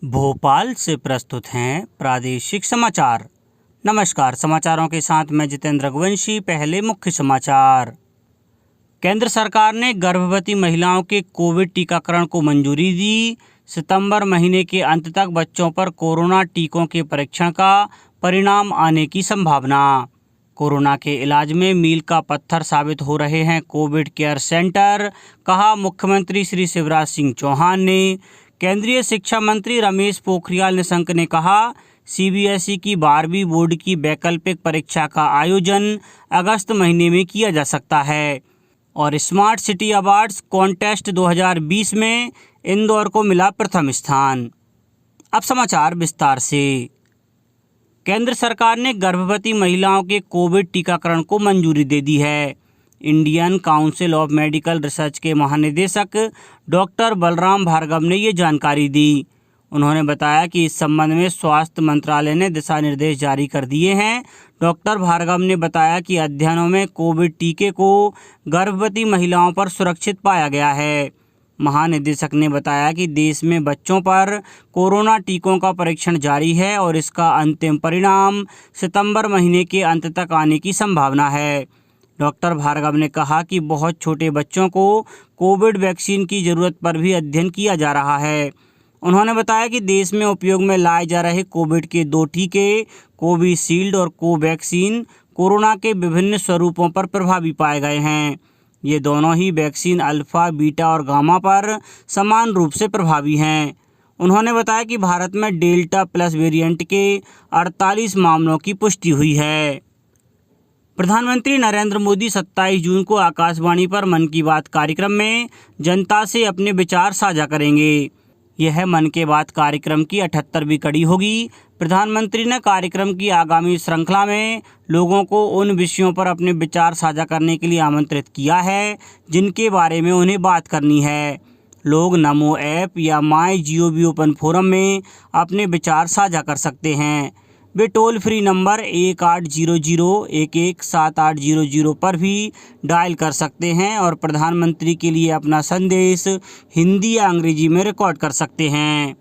भोपाल से प्रस्तुत हैं प्रादेशिक समाचार। नमस्कार, समाचारों के साथ मैं जितेंद्र रघुवंशी। पहले मुख्य समाचार। केंद्र सरकार ने गर्भवती महिलाओं के कोविड टीकाकरण को मंजूरी दी। सितंबर महीने के अंत तक बच्चों पर कोरोना टीकों के परीक्षण का परिणाम आने की संभावना। कोरोना के इलाज में मील का पत्थर साबित हो रहे हैं कोविड केयर सेंटर, कहा मुख्यमंत्री श्री शिवराज सिंह चौहान ने। केंद्रीय शिक्षा मंत्री रमेश पोखरियाल निशंक ने कहा, सीबीएसई की 12वीं बोर्ड की वैकल्पिक परीक्षा का आयोजन अगस्त महीने में किया जा सकता है। और स्मार्ट सिटी अवार्ड्स कॉन्टेस्ट 2020 में इंदौर को मिला प्रथम स्थान। अब समाचार विस्तार से। केंद्र सरकार ने गर्भवती महिलाओं के कोविड टीकाकरण को मंजूरी दे दी है। Indian council of medical research के महानिदेशक डॉक्टर बलराम भार्गव ने ये जानकारी दी। उन्होंने बताया कि इस संबंध में स्वास्थ्य मंत्रालय ने दिशा निर्देश जारी कर दिए हैं। डॉक्टर भार्गव ने बताया कि अध्ययनों में कोविड टीके को गर्भवती महिलाओं पर सुरक्षित पाया गया है। महानिदेशक ने बताया कि देश में बच्चों पर कोरोना टीकों का परीक्षण जारी है और इसका अंतिम परिणाम सितंबर महीने के अंत तक आने की संभावना है। डॉक्टर भार्गव ने कहा कि बहुत छोटे बच्चों को कोविड वैक्सीन की जरूरत पर भी अध्ययन किया जा रहा है। उन्होंने बताया कि देश में उपयोग में लाए जा रहे कोविड के 2 टीके कोविशील्ड और कोवैक्सीन कोरोना के विभिन्न स्वरूपों पर प्रभावी पाए गए हैं। ये दोनों ही वैक्सीन अल्फा, बीटा और गामा पर समान रूप से प्रभावी हैं। उन्होंने बताया कि भारत में डेल्टा प्लस वेरिएंट के 48 मामलों की पुष्टि हुई है। प्रधानमंत्री नरेंद्र मोदी 27 जून को आकाशवाणी पर मन की बात कार्यक्रम में जनता से अपने विचार साझा करेंगे। यह मन की बात कार्यक्रम की 78वीं कड़ी होगी। प्रधानमंत्री ने कार्यक्रम की आगामी श्रृंखला में लोगों को उन विषयों पर अपने विचार साझा करने के लिए आमंत्रित किया है जिनके बारे में उन्हें बात करनी है। लोग नमो ऐप या माईजीओवी ओपन फोरम में अपने विचार साझा कर सकते हैं। वे टोल फ्री नंबर 1800-117800 पर भी डायल कर सकते हैं और प्रधानमंत्री के लिए अपना संदेश हिंदी या अंग्रेजी में रिकॉर्ड कर सकते हैं।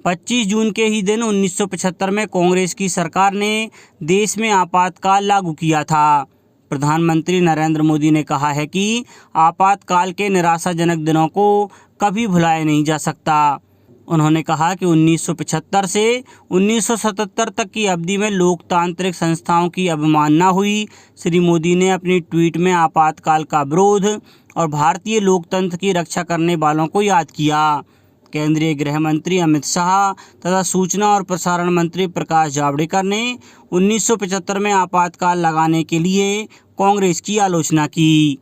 25 जून के ही दिन 1975 में कांग्रेस की सरकार ने देश में आपातकाल लागू किया था। प्रधानमंत्री नरेंद्र मोदी ने कहा है कि आपातकाल के निराशाजनक दिनों को कभी भुलाया नहीं जा सकता। उन्होंने कहा कि 1975 से 1977 तक की अवधि में लोकतांत्रिक संस्थाओं की अवमानना हुई। श्री मोदी ने अपनी ट्वीट में आपातकाल का विरोध और भारतीय लोकतंत्र की रक्षा करने वालों को याद किया। केंद्रीय गृह मंत्री अमित शाह तथा सूचना और प्रसारण मंत्री प्रकाश जावड़ेकर ने 1975 में आपातकाल लगाने के लिए कांग्रेस की आलोचना की।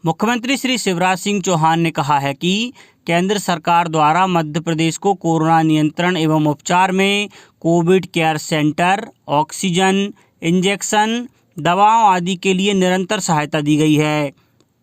मुख्यमंत्री श्री शिवराज सिंह चौहान ने कहा है कि केंद्र सरकार द्वारा मध्य प्रदेश को कोरोना नियंत्रण एवं उपचार में Covid care centre, oxygen, injection, दवाओं आदि के लिए निरंतर सहायता दी गई है।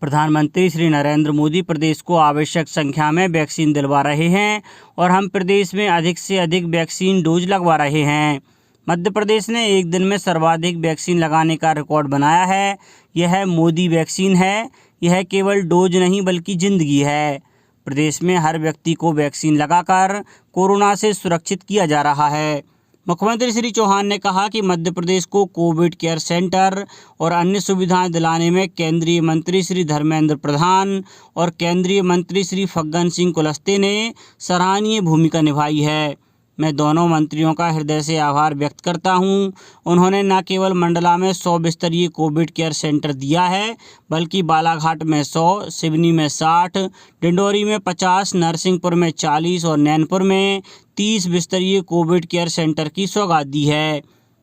प्रधानमंत्री श्री नरेंद्र मोदी प्रदेश को आवश्यक संख्या में वैक्सीन दिलवा रहे हैं और हम प्रदेश में अधिक से अधिक वैक्सीन डोज लगवा रहे हैं। मध्य प्रदेश ने एक दिन में सर्वाधिक वैक्सीन लगाने का रिकॉर्ड बनाया है। यह मोदी वैक्सीन है। यह केवल डोज नहीं बल्कि जिंदगी है। प्रदेश में हर व्यक्ति को वैक्सीन लगाकर कोरोना से सुरक्षित किया जा रहा है। मुख्यमंत्री श्री चौहान ने कहा कि मध्य प्रदेश को कोविड केयर सेंटर और अन्य सुविधाएं दिलाने में केंद्रीय मंत्री श्री धर्मेंद्र प्रधान और केंद्रीय मंत्री श्री फग्गन सिंह कुलस्ते ने सराहनीय भूमिका निभाई है। मैं दोनों मंत्रियों का हृदय से आभार व्यक्त करता हूं। उन्होंने न केवल मंडला में 100 बिस्तरीय कोविड केयर सेंटर दिया है बल्कि बालाघाट में 100, सिवनी में 60, डिंडोरी में 50, नरसिंहपुर में 40 और नैनपुर में 30 बिस्तरीय कोविड केयर सेंटर की सौगात दी है।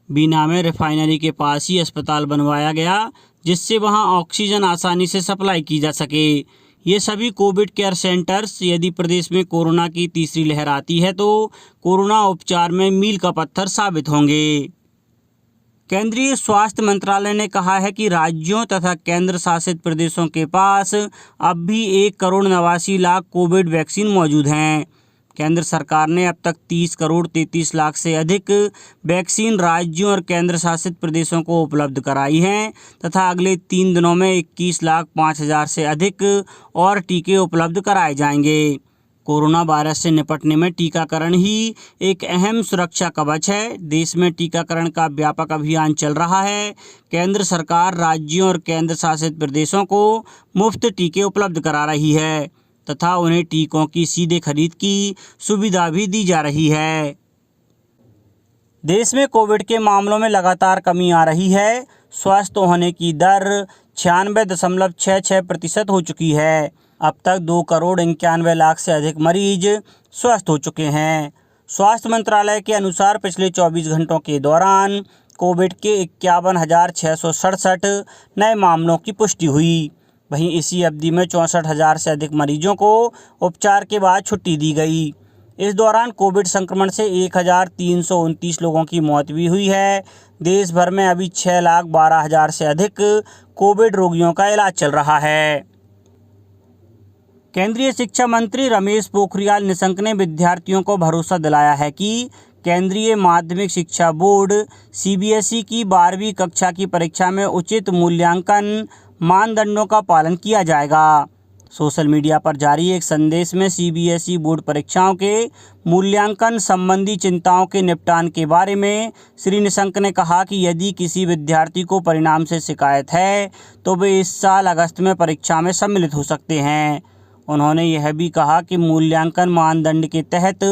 बीना में रिफाइनरी के पास ही अस्पताल बनवाया गया जिससे वहां ऑक्सीजन आसानी से सप्लाई की जा सके। ये सभी कोविड केयर सेंटर्स यदि प्रदेश में कोरोना की तीसरी लहर आती है तो कोरोना उपचार में मील का पत्थर साबित होंगे। केंद्रीय स्वास्थ्य मंत्रालय ने कहा है कि राज्यों तथा केंद्र शासित प्रदेशों के पास अब भी 1,89,00,000 कोविड वैक्सीन मौजूद हैं। केंद्र सरकार ने अब तक 30,33,00,000 से अधिक वैक्सीन राज्यों और केंद्र शासित प्रदेशों को उपलब्ध कराई हैं तथा अगले 3 दिनों में 21,05,000 से अधिक और टीके उपलब्ध कराए जाएंगे। कोरोना वायरस से निपटने में टीकाकरण ही एक अहम सुरक्षा कवच है। देश में टीकाकरण का व्यापक अभियान चल रहा है। केंद्र सरकार राज्यों और केंद्र शासित प्रदेशों को मुफ्त टीके उपलब्ध करा रही है तथा उन्हें टीकों की सीधे खरीद की सुविधा भी दी जा रही है। देश में कोविड के मामलों में लगातार कमी आ रही है। स्वस्थ होने की दर 96.66% हो चुकी है। अब तक 2,91,00,000 से अधिक मरीज स्वस्थ हो चुके हैं। स्वास्थ्य मंत्रालय के अनुसार पिछले 24 घंटों के दौरान कोविड के 51,667 नए मामलों की पुष्टि हुई। वहीं इसी अवधि में 64,000 से अधिक मरीजों को उपचार के बाद छुट्टी दी गई। इस दौरान कोविड संक्रमण से 1,329 लोगों की मौत भी हुई है। देश भर में अभी 6,12,000 से अधिक कोविड रोगियों का इलाज चल रहा है। केंद्रीय शिक्षा मंत्री रमेश पोखरियाल निशंक ने विद्यार्थियों को भरोसा दिलाया है कि केंद्रीय माध्यमिक शिक्षा बोर्ड (CBSE) की 12वीं कक्षा की परीक्षा में उचित मूल्यांकन मानदंडों का पालन किया जाएगा। सोशल मीडिया पर जारी एक संदेश में CBSE बोर्ड परीक्षाओं के मूल्यांकन संबंधी चिंताओं के निपटान के बारे में श्री निशंक ने कहा कि यदि किसी विद्यार्थी को परिणाम से शिकायत है तो वे इस साल अगस्त में परीक्षा में सम्मिलित हो सकते हैं। उन्होंने यह भी कहा कि मूल्यांकन मानदंड के तहत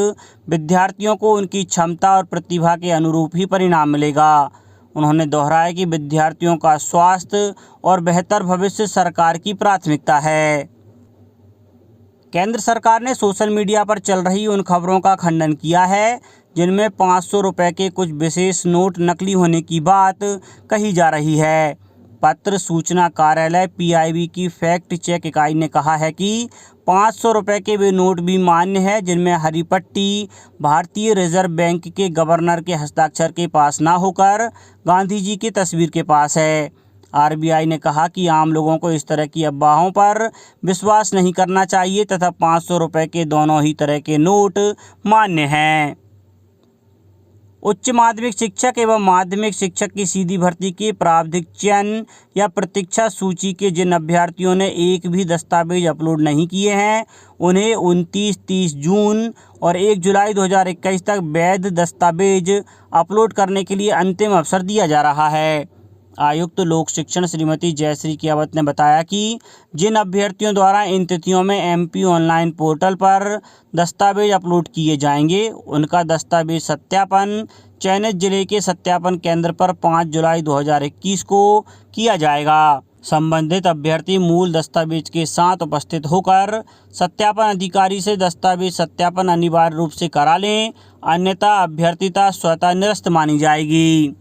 विद्यार्थियों को उनकी क्षमता और प्रतिभा के अनुरूप ही परिणाम मिलेगा। उन्होंने दोहराया कि विद्यार्थियों का स्वास्थ्य और बेहतर भविष्य सरकार की प्राथमिकता है। केंद्र सरकार ने सोशल मीडिया पर चल रही उन खबरों का खंडन किया है जिनमें 500 रुपये के कुछ विशेष नोट नकली होने की बात कही जा रही है। पत्र सूचना कार्यालय PIB की फैक्ट चेक इकाई ने कहा है कि 500 रुपये के वे नोट भी मान्य है जिनमें हरी पट्टी भारतीय रिजर्व बैंक के गवर्नर के हस्ताक्षर के पास ना होकर गांधी जी की तस्वीर के पास है। RBI ने कहा कि आम लोगों को इस तरह की अफवाहों पर विश्वास नहीं करना चाहिए तथा 500 रुपये के दोनों ही तरह के नोट मान्य हैं। उच्च माध्यमिक शिक्षक एवं माध्यमिक शिक्षक की सीधी भर्ती के प्रारंभिक चयन या प्रतीक्षा सूची के जिन अभ्यर्थियों ने एक भी दस्तावेज अपलोड नहीं किए हैं उन्हें 29-30 जून और 1 जुलाई 2021 तक वैध दस्तावेज अपलोड करने के लिए अंतिम अवसर दिया जा रहा है। आयुक्त लोक शिक्षण श्रीमती जयश्री कियावत ने बताया कि जिन अभ्यर्थियों द्वारा इन तिथियों में MP ऑनलाइन पोर्टल पर दस्तावेज अपलोड किए जाएंगे उनका दस्तावेज सत्यापन चयनित जिले के सत्यापन केंद्र पर 5 जुलाई 2021 को किया जाएगा। संबंधित अभ्यर्थी मूल दस्तावेज के साथ उपस्थित होकर सत्यापन अधिकारी से दस्तावेज सत्यापन अनिवार्य रूप से करा लें, अन्यथा अभ्यर्थिता स्वतः निरस्त मानी जाएगी।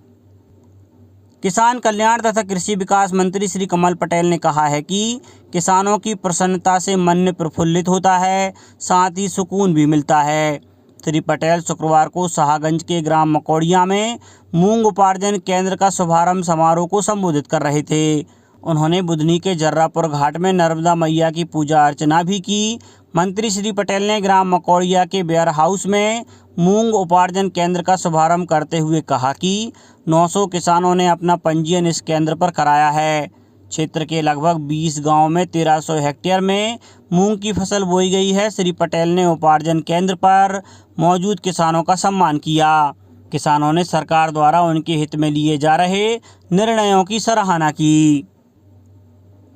किसान कल्याण तथा कृषि विकास मंत्री श्री कमल पटेल ने कहा है कि किसानों की प्रसन्नता से मन प्रफुल्लित होता है, साथ ही सुकून भी मिलता है। श्री पटेल शुक्रवार को शाहगंज के ग्राम मकोड़िया में मूंग उपार्जन केंद्र का शुभारंभ समारोह को संबोधित कर रहे थे। उन्होंने बुधनी के जर्रापुर घाट में नर्मदा मैया की पूजा अर्चना भी की। मंत्री श्री पटेल ने ग्राम मकोड़िया के वेयर हाउस में मूंग उपार्जन केंद्र का शुभारंभ करते हुए कहा कि 900 किसानों ने अपना पंजीयन इस केंद्र पर कराया है। क्षेत्र के लगभग 20 गांवों में 1300 हेक्टेयर में मूंग की फसल बोई गई है। श्री पटेल ने उपार्जन केंद्र पर मौजूद किसानों का सम्मान किया। किसानों ने सरकार द्वारा उनके हित में लिए जा रहे निर्णयों की सराहना की।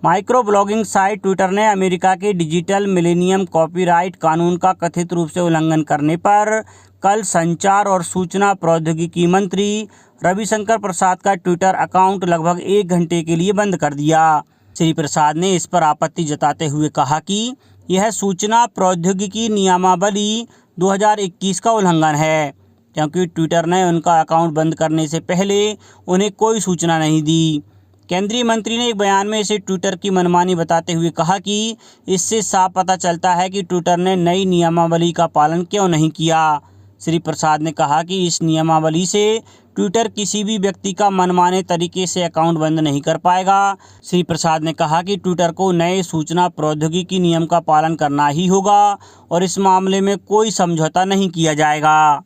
माइक्रो ब्लॉगिंग साइट ट्विटर ने अमेरिका के डिजिटल मिलेनियम कॉपीराइट कानून का कथित रूप से उल्लंघन करने पर कल संचार और सूचना प्रौद्योगिकी मंत्री रविशंकर प्रसाद का ट्विटर अकाउंट लगभग 1 घंटे के लिए बंद कर दिया। श्री प्रसाद ने इस पर आपत्ति जताते हुए कहा कि यह सूचना प्रौद्योगिकी नियमावली 2021 का उल्लंघन है, क्योंकि ट्विटर ने उनका अकाउंट बंद करने से पहले उन्हें कोई सूचना नहीं दी। केंद्रीय मंत्री ने एक बयान में इसे ट्विटर की मनमानी बताते हुए कहा कि इससे साफ पता चलता है कि ट्विटर ने नई नियमावली का पालन क्यों नहीं किया। श्री प्रसाद ने कहा कि इस नियमावली से ट्विटर किसी भी व्यक्ति का मनमाने तरीके से अकाउंट बंद नहीं कर पाएगा। श्री प्रसाद ने कहा कि ट्विटर को नए सूचना प्रौद्योगिकी नियम का पालन करना ही होगा और इस मामले में कोई समझौता नहीं किया जाएगा।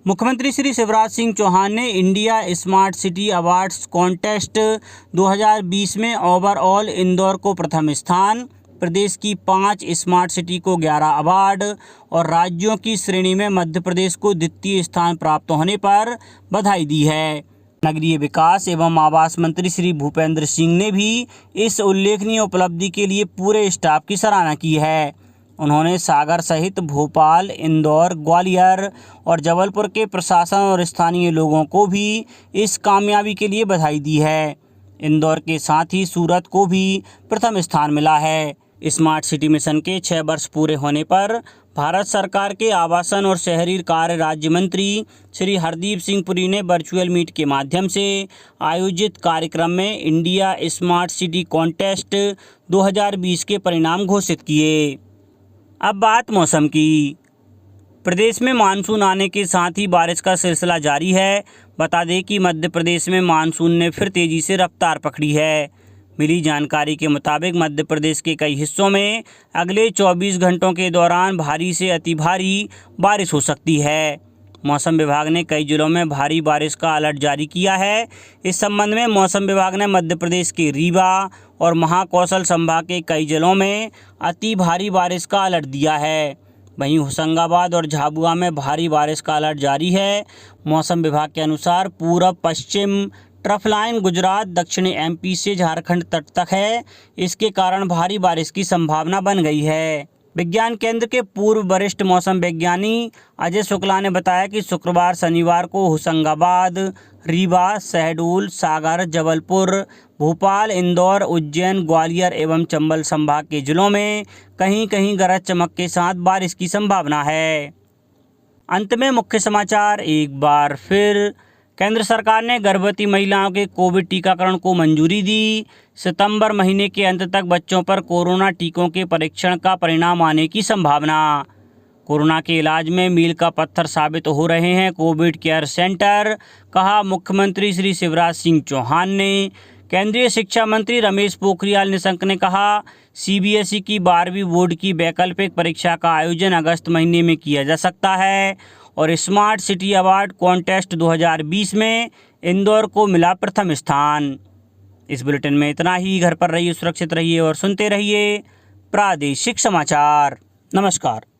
मुख्यमंत्री श्री शिवराज सिंह चौहान ने India smart city awards contest 2020 में ओवरऑल इंदौर को प्रथम स्थान, प्रदेश की 5 स्मार्ट सिटी को 11 अवार्ड और राज्यों की श्रेणी में मध्य प्रदेश को द्वितीय स्थान प्राप्त होने पर बधाई दी है। नगरीय विकास एवं आवास मंत्री श्री भूपेंद्र सिंह ने भी इस उल्लेखनीय उपलब्धि के लिए पूरे स्टाफ की सराहना की है। उन्होंने सागर सहित भोपाल, इंदौर, ग्वालियर और जबलपुर के प्रशासन और स्थानीय लोगों को भी इस कामयाबी के लिए बधाई दी है। इंदौर के साथ ही सूरत को भी प्रथम स्थान मिला है। स्मार्ट सिटी मिशन के 6 वर्ष पूरे होने पर भारत सरकार के आवासन और शहरी कार्य राज्य मंत्री श्री हरदीप सिंह पुरी ने वर्चुअल मीट के माध्यम से आयोजित कार्यक्रम में इंडिया स्मार्ट सिटी कॉन्टेस्ट 2020 के परिणाम घोषित किए। अब बात मौसम की। प्रदेश में मानसून आने के साथ ही बारिश का सिलसिला जारी है। बता दें कि मध्य प्रदेश में मानसून ने फिर तेज़ी से रफ्तार पकड़ी है। मिली जानकारी के मुताबिक मध्य प्रदेश के कई हिस्सों में अगले 24 घंटों के दौरान भारी से अति भारी बारिश हो सकती है। मौसम विभाग ने कई जिलों में भारी बारिश का अलर्ट जारी किया है। इस संबंध में मौसम विभाग ने मध्य प्रदेश के रीवा और महाकौशल संभाग के कई जिलों में अति भारी बारिश का अलर्ट दिया है। वहीं होशंगाबाद और झाबुआ में भारी बारिश का अलर्ट जारी है। मौसम विभाग के अनुसार पूरब पश्चिम ट्रफ लाइन गुजरात दक्षिणी एमपी से झारखंड तट तक है। इसके कारण भारी बारिश की संभावना बन गई है। विज्ञान केंद्र के पूर्व वरिष्ठ मौसम विज्ञानी अजय शुक्ला ने बताया कि शुक्रवार शनिवार को होशंगाबाद, रीवा, शहडोल, सागर, जबलपुर, भोपाल, इंदौर, उज्जैन, ग्वालियर एवं चंबल संभाग के जिलों में कहीं कहीं गरज चमक के साथ बारिश की संभावना है। अंत में मुख्य समाचार एक बार फिर। केंद्र सरकार ने गर्भवती महिलाओं के कोविड टीकाकरण को मंजूरी दी। सितंबर महीने के अंत तक बच्चों पर कोरोना टीकों के परीक्षण का परिणाम आने की संभावना। कोरोना के इलाज में मील का पत्थर साबित हो रहे हैं कोविड केयर सेंटर, कहा मुख्यमंत्री श्री शिवराज सिंह चौहान ने। केंद्रीय शिक्षा मंत्री रमेश पोखरियाल निशंक ने कहा सीबीएसई की 12वीं बोर्ड की वैकल्पिक परीक्षा का आयोजन अगस्त महीने में किया जा सकता है। और स्मार्ट सिटी अवार्ड कॉन्टेस्ट 2020 में इंदौर को मिला प्रथम स्थान। इस बुलेटिन में इतना ही। घर पर रहिए, सुरक्षित रहिए और सुनते रहिए प्रादेशिक समाचार। नमस्कार।